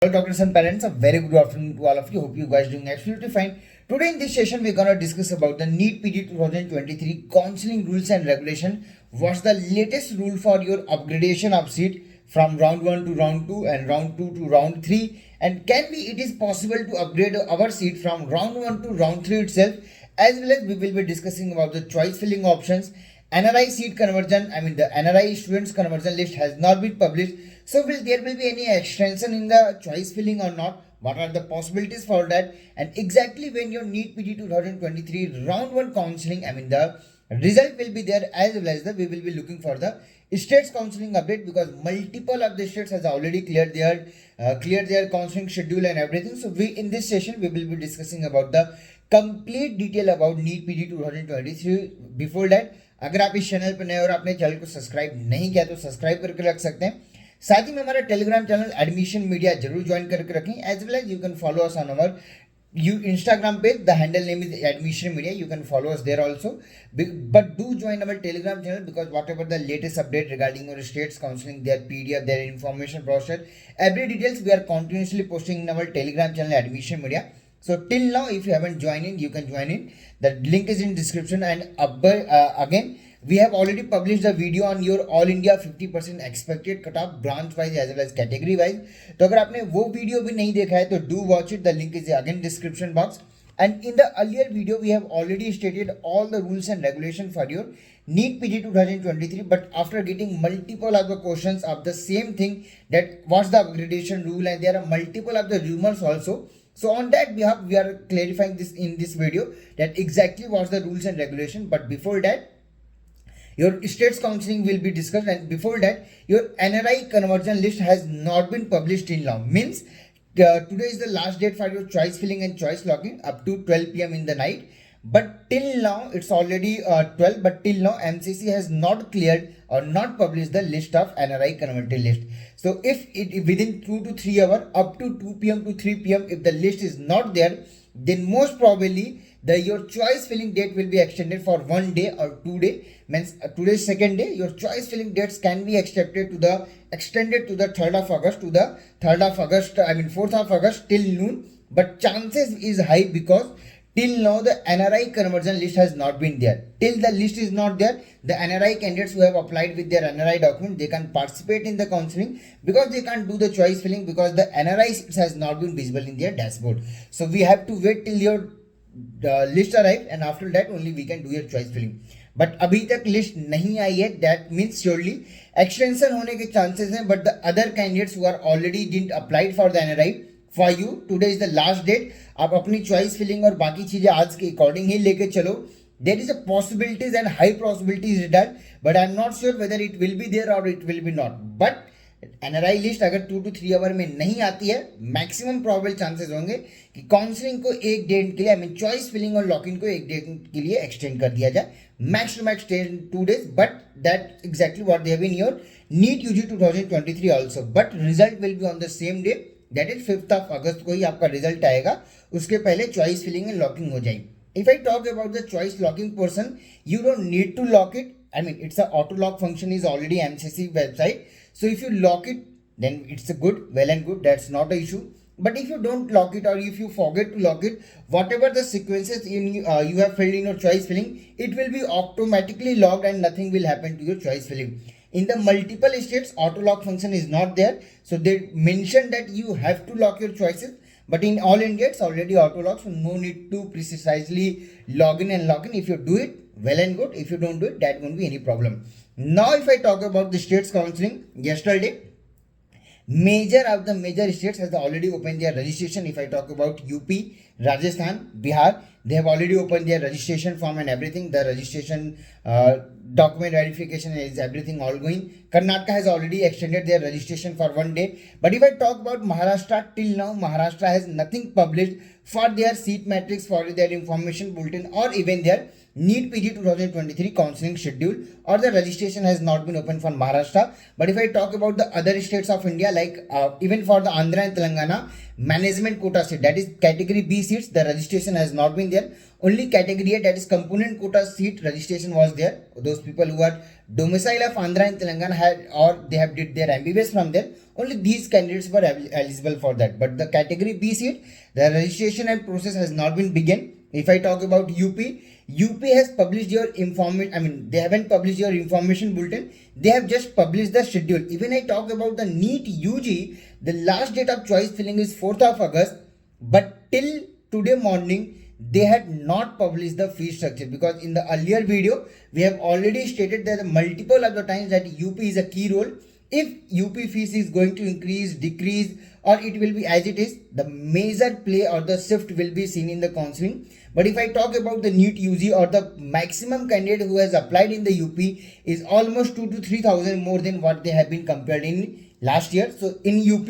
Hello doctors and parents, a very good afternoon to all of you. Hope you guys doing absolutely fine. Today in this session we're gonna discuss about the NEET PG 2023 counseling rules and regulation. What's the latest rule for your upgradation of seat from round 1 to round 2 and round 2 to round 3, and it is possible to upgrade our seat from round 1 to round 3 itself, as well as we will be discussing about the choice filling options. NRI seat conversion, the NRI students conversion list has not been published. So will there be any extension in the choice filling or not? What are the possibilities for that? And exactly when your NEET PG 2023 round 1 counseling, the result will be there, as well as we will be looking for the states counseling update, because multiple of the states has already cleared their counseling schedule and everything. So we in this session we will be discussing about the complete detail about NEET PG 2023. Before that, अगर आप इस channel पर नए और आपने channel को subscribe नहीं किया तो सब्सक्राइब करके रख सकते हैं. साथ ही में हमारा टेलीग्राम चैनल एडमिशन मीडिया जरूर ज्वाइन करके रखें. As well as you can follow us on our Instagram page. The handle name is admission media. You can follow us there also, but do join our telegram channel, because whatever the latest update regarding your states counseling, their PDF, their information brochure, every details we are continuously posting in our telegram channel admission media. So till now, if you haven't joined in, you can join in. The link is in description. And again, we have already published the video on your all India 50% expected cutoff branch wise as well as category wise. तो अगर आपने वो video भी नहीं देखा है तो do watch it. The link is again description box. And in the earlier video, we have already stated all the rules and regulation for your NEET PG 2023. But after getting multiple of the questions of the same thing, that what's the upgradation rule, and there are multiple of the rumors also. So on that behalf, we are clarifying this in this video, that exactly what's the rules and regulation. But before that, your states counseling will be discussed, and before that, your NRI conversion list has not been published till now. Means today is the last date for your choice filling and choice locking up to 12 p.m. in the night. But till now, it's already 12. But till now, MCC has not cleared or not published the list of NRI converted list. So if it within 2 to 3 hours, up to 2 p.m. to 3 p.m., if the list is not there, then most probably your choice filling date will be extended for 1 day or 2 day. Means today's second day, your choice filling dates can be extended to the 3rd of August, to the 3rd of August, 4th of August till noon. But chances is high, because till now the NRI conversion list has not been there. Till the list is not there, the NRI candidates who have applied with their NRI document, they can participate in the counseling, because they can't do the choice filling, because the NRI has not been visible in their dashboard. So we have to wait till your list arrive, and after that only we can do your choice filling. But अभी तक list नहीं आई है. That means surely extension होने के chances हैं. But the other candidates who are already didn't applied for the NRI, for you today is the last date. आप अपनी choice filling और बाकी चीजें आज के अकॉर्डिंग ही लेके चलो. There is a possibilities and high possibilities that, but I am not sure whether it will be there और it will be not. But NRI list अगर 2 to 3 आवर में नहीं आती है, मैक्सिमम प्रोबेबल चांसेस होंगे कि काउंसलिंग को एक डेट के लिए, चॉइस फिलिंग और लॉकिंग को एक डेट के लिए एक्सटेंड कर दिया जाए. Max to max 2 days. But that exactly what they have in your NEET UG 2023 also. But result will be on the same day, that is 5th of August को ही आपका result आएगा. उसके पहले चॉइस फिलिंग एंड लॉकिंग हो जाएगी. If I talk about the choice locking portion, you don't need to lock it. It's a auto lock function is already MCC website. So if you lock it, then it's a good, well and good. That's not an issue. But if you don't lock it, or if you forget to lock it, whatever the sequences you have filled in your choice filling, it will be automatically locked and nothing will happen to your choice filling. In the multiple states, auto lock function is not there. So they mentioned that you have to lock your choices. But in all India, it's already auto lock, so no need to precisely log in and log in. If you do it, well and good. If you don't do it, that won't be any problem. Now, if I talk about the states counseling, yesterday, major of the major states has already opened their registration. If I talk about UP, Rajasthan, Bihar, they have already opened their registration form and everything. The registration document verification is everything all going. Karnataka has already extended their registration for 1 day. But if I talk about Maharashtra, till now Maharashtra has nothing published for their seat matrix, for their information bulletin, or even their NEET PG 2023 counseling schedule, or the registration has not been open for Maharashtra. But if I talk about the other states of India, like even for the Andhra and Telangana, management quota seat, that is category B seats, the registration has not been there. Only category A, that is component quota seat, registration was there. Those people who are domicile of Andhra and Telangana had, or they have did their MBBS from there, only these candidates were eligible for that. But the category B seat, the registration and process has not been begun. If I talk about UP has published your information, I mean, they haven't published your information bulletin, they have just published the schedule. Even I talk about the NEET UG, the last date of choice filling is 4th of August, but till today morning, they had not published the fee structure, because in the earlier video, we have already stated that multiple of the times that UP is a key role. If UP fees is going to increase, decrease, or it will be as it is, the major play or the shift will be seen in the counseling. But if I talk about the NEET UG, or the maximum candidate who has applied in the UP is almost 2 to 3,000 more than what they have been compared in last year. So in UP,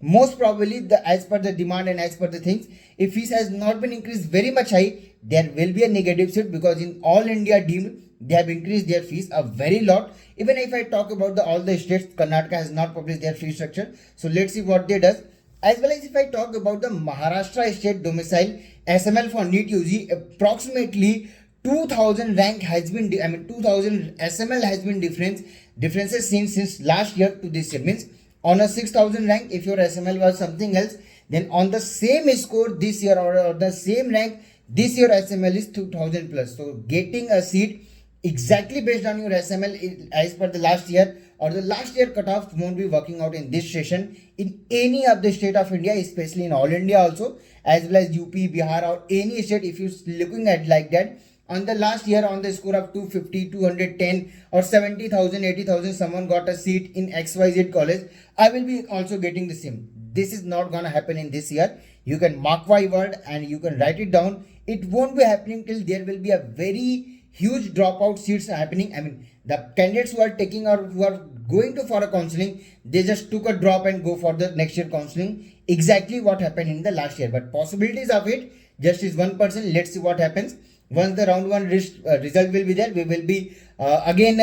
most probably as per the demand and as per the things, if fees has not been increased very much high, there will be a negative shift, because in all India deemed, they have increased their fees a very lot. Even if I talk about all the states, Karnataka has not published their fee structure. So let's see what they does. As well as if I talk about the Maharashtra state domicile SML for NEET UG, approximately 2000 rank has been, 2000 SML has been differences seen since last year to this year. Means on a 6000 rank, if your SML was something else, then on the same score this year, or the same rank this year, SML is 2000 plus. So getting a seat exactly based on your SML as per the last year, or the last year cutoff won't be working out in this session in any of the state of India, especially in all India also, as well as UP, Bihar, or any state. If you're looking at like that, on the last year on the score of 250, 210 or 70,000, 80,000, someone got a seat in XYZ college, I will be also getting the same. This is not gonna happen in this year. You can mark my word and you can write it down. It won't be happening till there will be a very huge dropout seats happening. I mean, the candidates who are taking or who are going to for a counseling, they just took a drop and go for the next year counseling. Exactly what happened in the last year. But possibilities of it just is 1%. Let's see what happens. Once the round 1 result will be there, we will be again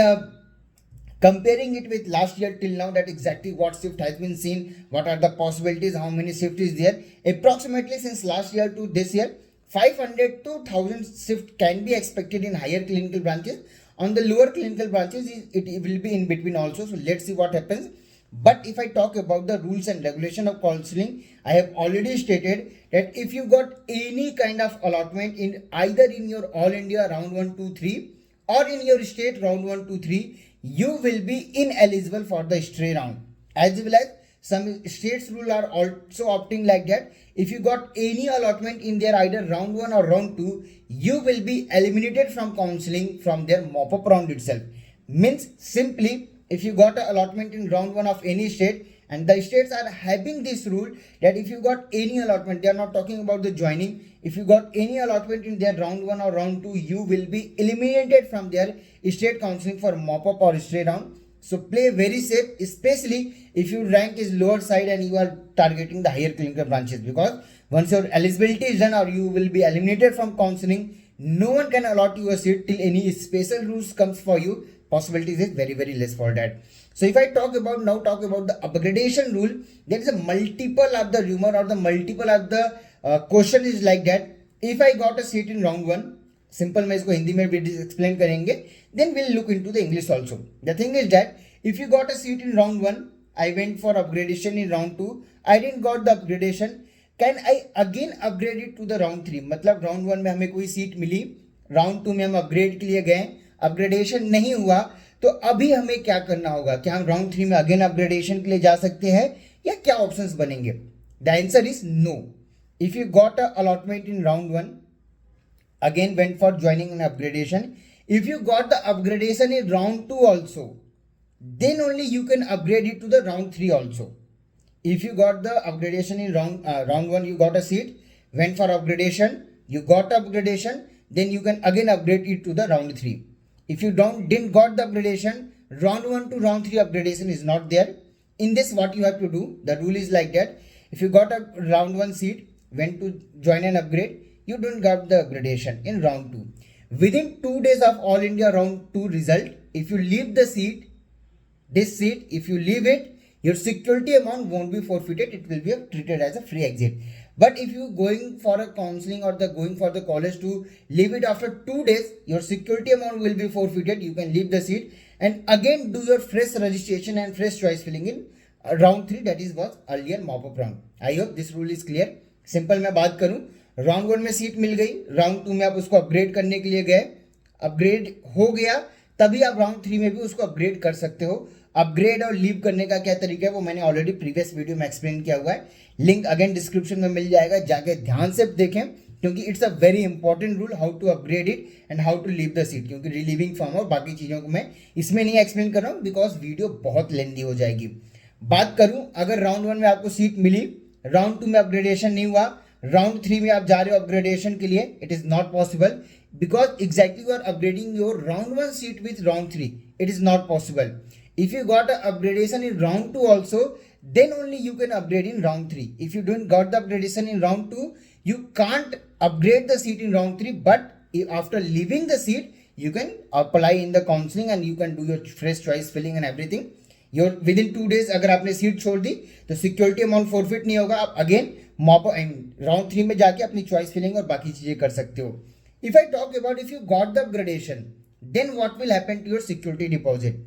comparing it with last year till now, that exactly what shift has been seen, what are the possibilities, how many shift is there. Approximately since last year to this year, 500 to 1000 shift can be expected in higher clinical branches. On the lower clinical branches, it will be in between also. So let's see what happens. But if I talk about the rules and regulation of counseling, I have already stated that if you got any kind of allotment in either in your all India round 1, 2, 3 or in your state round 1, 2, 3, you will be ineligible for the stray round. As well as some states rule are also opting like that. If you got any allotment in their either round 1 or round 2, you will be eliminated from counseling from their mop-up round itself. Means simply, if you got an allotment in round 1 of any state, and the states are having this rule that if you got any allotment, they are not talking about the joining, if you got any allotment in their round 1 or round 2, you will be eliminated from their state counseling for mop-up or stray round. So play very safe, especially if your rank is lower side and you are targeting the higher clinical branches, because once your eligibility is done or you will be eliminated from counseling, no one can allot you a seat till any special rules comes for you. Possibilities is very less for that. So if I talk about the upgradation rule, there is a multiple of the rumor or the multiple of the question is like that. If I got a seat in round 1, simple मैं इसको हिंदी में भी explain करेंगे, then we'll look into the English also. The thing is that if you got a seat in round 1, I went for upgradation in round 2, I didn't got the upgradation, can I again upgrade it to the round 3? मतलब round 1 में हमें कोई seat मिली, round 2 में हम upgrade के लिए गए, upgradation नहीं हुआ, तो अभी हमें क्या करना होगा? क्या हम राउंड 3 में अगेन अपग्रेडेशन के लिए जा सकते हैं या क्या ऑप्शंस बनेंगे? The answer is no. If you got a allotment in round 1, again went for joining an upgradation, if you got the upgradation in round 2 also, then only you can upgrade it to the round 3 also. If you got the upgradation in round 1, you got a seat, went for upgradation, you got upgradation, then you can again upgrade it to the round 3. If you didn't got the upgradation, round 1 to round 3 upgradation is not there. In this, what you have to do, the rule is like that. If you got a round 1 seat, went to join an upgrade, you don't got the upgradation in round 2. Within 2 days of All India round 2 result, if you leave the seat, this seat, if you leave it, your security amount won't be forfeited, it will be treated as a free exit. But if you going for a counseling or the going for the college to leave it after 2 days, your security amount will be forfeited, you can leave the seat and again do your fresh registration and fresh choice filling in round 3, that is was earlier mop up round. I hope this rule is clear. Simple मैं बात करूं, round 1 में seat मिल गई, round 2 में आप उसको upgrade करने के लिए गए, अपग्रेड हो गया, तभी आप राउंड 3 में भी उसको अपग्रेड कर सकते हो. अपग्रेड और लीव करने का क्या तरीका है वो मैंने ऑलरेडी प्रीवियस वीडियो में एक्सप्लेन किया हुआ है, लिंक अगेन डिस्क्रिप्शन में मिल जाएगा, जाके ध्यान से देखें क्योंकि it's a very important rule how to upgrade it and how to leave the seat. क्योंकि रिलीविंग फॉर्म और बाकी चीज़ों को मैं इसमें नहीं एक्सप्लेन कर रहा हूँ बिकॉज वीडियो बहुत लेंदी हो जाएगी. बात करूँ, अगर राउंड 1 में आपको सीट मिली, राउंड 2 में अपग्रेडेशन नहीं हुआ, राउंड 3 में आप जा रहे हो अपग्रेडेशन के लिए, it is not possible because exactly you are upgrading your round 1 seat with round 3. It is not possible. If you got an upgradation in round 2 also, then only you can upgrade in round 3. If you don't got the upgradation in round 2, you can't upgrade the seat in round 3, but after leaving the seat, you can apply in the counseling and you can do your fresh choice filling and everything. Your within 2 days अगर आपने seat छोड़ दी तो security amount forfeit नहीं होगा, आप again mop and round 3 में जाके अपनी चॉइस फिलिंग और बाकी चीजें कर सकते हो. If I talk about if you got the upgradation, then what will happen to your security deposit.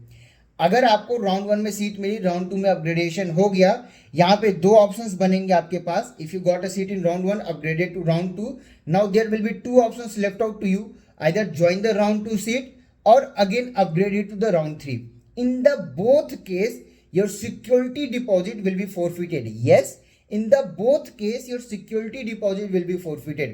अगर आपको राउंड 1 में सीट मिली, राउंड 2 में अपग्रेडेशन हो गया, यहाँ पे 2 ऑप्शंस बनेंगे आपके पास. If you got a seat in round 1 upgraded to round 2, now there will be 2 options left out to you, either join the round 2 seat और again upgrade it to the round 3. In the both case your security deposit will be forfeited. Yes, in the both case your security deposit will be forfeited.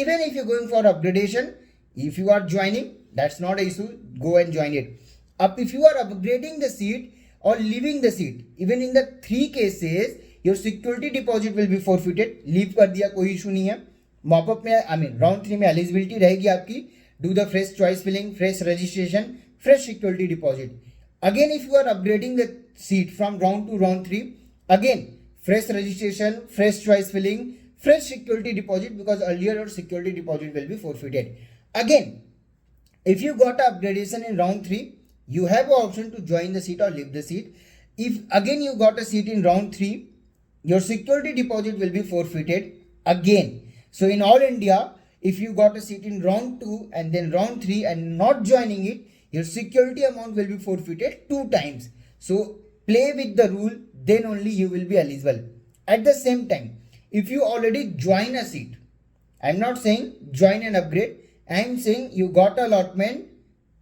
Even if you're going for upgradation, if you are joining, that's not an issue, go and join it. Up if you are upgrading the seat or leaving the seat, even in the 3 cases your security deposit will be forfeited. Leave कर दिया कोई issue नहीं है, mop up में I mean round 3 में eligibility रहेगी आपकी, do the fresh choice filling, fresh registration, fresh security deposit. Again, if you are upgrading the seat from round 2 round 3, again fresh registration, fresh choice filling, fresh security deposit because earlier your security deposit will be forfeited. Again, if you got a upgradation in round 3, you have an option to join the seat or leave the seat. If again you got a seat in round 3, your security deposit will be forfeited again. So in all India, if you got a seat in round 2 and then round 3 and not joining it, your security amount will be forfeited 2 times. So play with the rule, then only you will be eligible. At the same time, if you already join a seat, I'm not saying join and upgrade, I'm saying you got allotment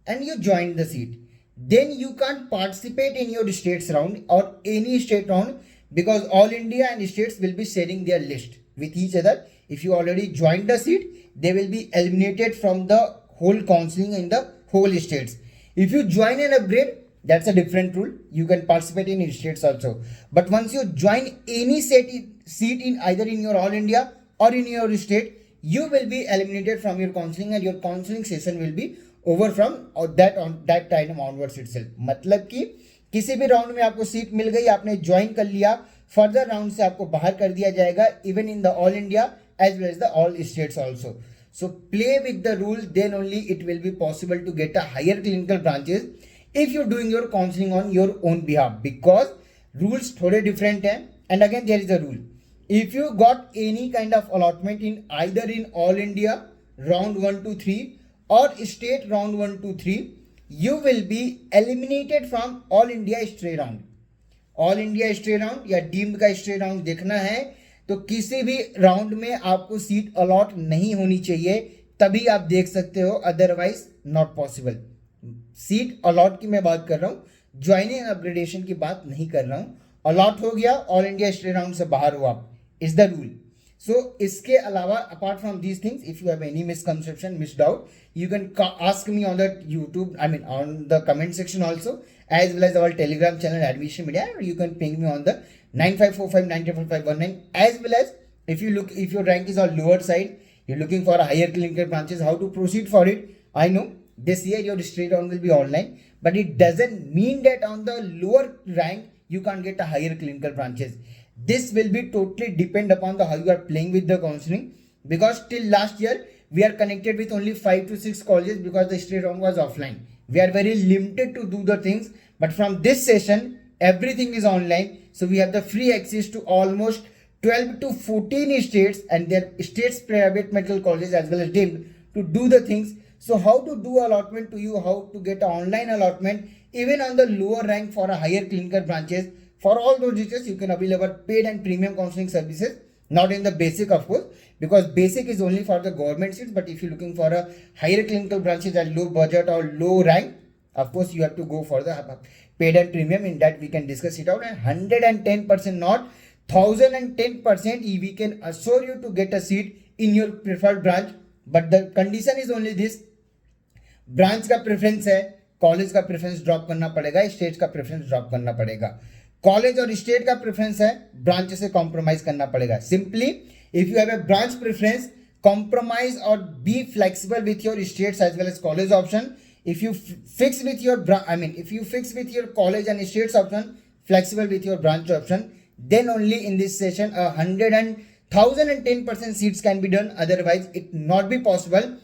and you joined the seat, then you can't participate in your states round or any state round because all India and states will be sharing their list with each other. If you already joined the seat, they will be eliminated from the whole counseling in the whole states. If you join and upgrade, that's a different rule, you can participate in states also. But once you join any seat in either in your all India or in your state, you will be eliminated from your counseling and your counseling session will be over from that time onwards itself. मतलब कि किसी भी round में आपको seat मिल गई, आपने join कर लिया, फर्दर राउंड से आपको बाहर कर दिया जाएगा, even in the all India as well as the all states also. So play with the rules, then only it will be possible to get a higher clinical branches if you're doing your counseling on your own behalf because rules थोड़े different हैं. And again there is a rule, if you got any kind of allotment in either in all India round 1 to 3 or state round 1 to 3, you will be eliminated from all India stray round. All India stray round या deemed का stray round देखना है तो किसी भी round में आपको seat allot नहीं होनी चाहिए, तभी आप देख सकते हो, otherwise not possible. Seat allot की मैं बात कर रहा हूँ, ज्वाइनिंग एंड अपग्रेडेशन की बात नहीं कर रहा हूँ. अलॉट हो गया, ऑल इंडिया स्टेट राउंड से बाहर हो आप, इज द रूल. सो इसके अलावा apart from these things, if you have any misconception, misdoubt, you can ask me on the YouTube, I mean on the comment section also, as well as our Telegram channel Admission Media, or you can ping me on the 9545934519, as well as if your rank is on lower side, you're looking for a higher clinical branches, how to proceed for it. I know this year your straight round will be online, but it doesn't mean that on the lower rank you can't get a higher clinical branches. This will be totally depend upon the how you are playing with the counseling, because till last year we are connected with only 5 to 6 colleges because the straight round was offline. We are very limited to do the things, but from this session everything is online. So we have the free access to almost 12 to 14 states and their states private medical colleges as well as deemed to do the things. So how to do allotment to you, how to get an online allotment even on the lower rank for a higher clinical branches. For all those details, you can avail our paid and premium counseling services, not in the basic of course, because basic is only for the government seats. But if you're looking for a higher clinical branches at low budget or low rank, of course you have to go for the paid and premium. In that we can discuss it out, and 110% not 1010% we can assure you to get a seat in your preferred branch. But the condition is only this, branch का preference है, college का preference drop करना पड़ेगा, state का preference drop करना पड़ेगा. College और state का प्रेफरेंस है, ब्रांच से कॉम्प्रोमाइज करना पड़ेगा. Simply if you have a branch preference, compromise or be flexible with your states as well as college option. If you fix with your if you fix with your college and states option, flexible with your branch option, then only in this session 110% seats can be done. Otherwise it not be possible,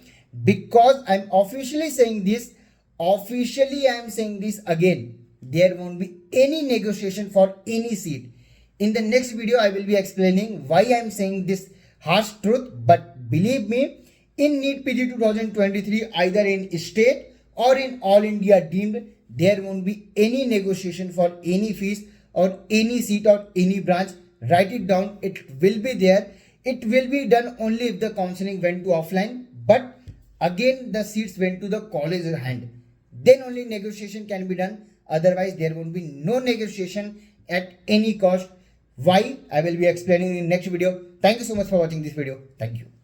because I'm officially saying this. Officially I am saying this again, there won't be any negotiation for any seat. In the next video I will be explaining why I am saying this harsh truth. But believe me, in NEET PG 2023, either in state or in all India deemed, there won't be any negotiation for any fees or any seat or any branch. Write it down, it will be there. It will be done only if the counseling went to offline, but again the seats went to the college hand, then only negotiation can be done. Otherwise there won't be no negotiation at any cost. Why? I will be explaining in next video. Thank you so much for watching this video. Thank you.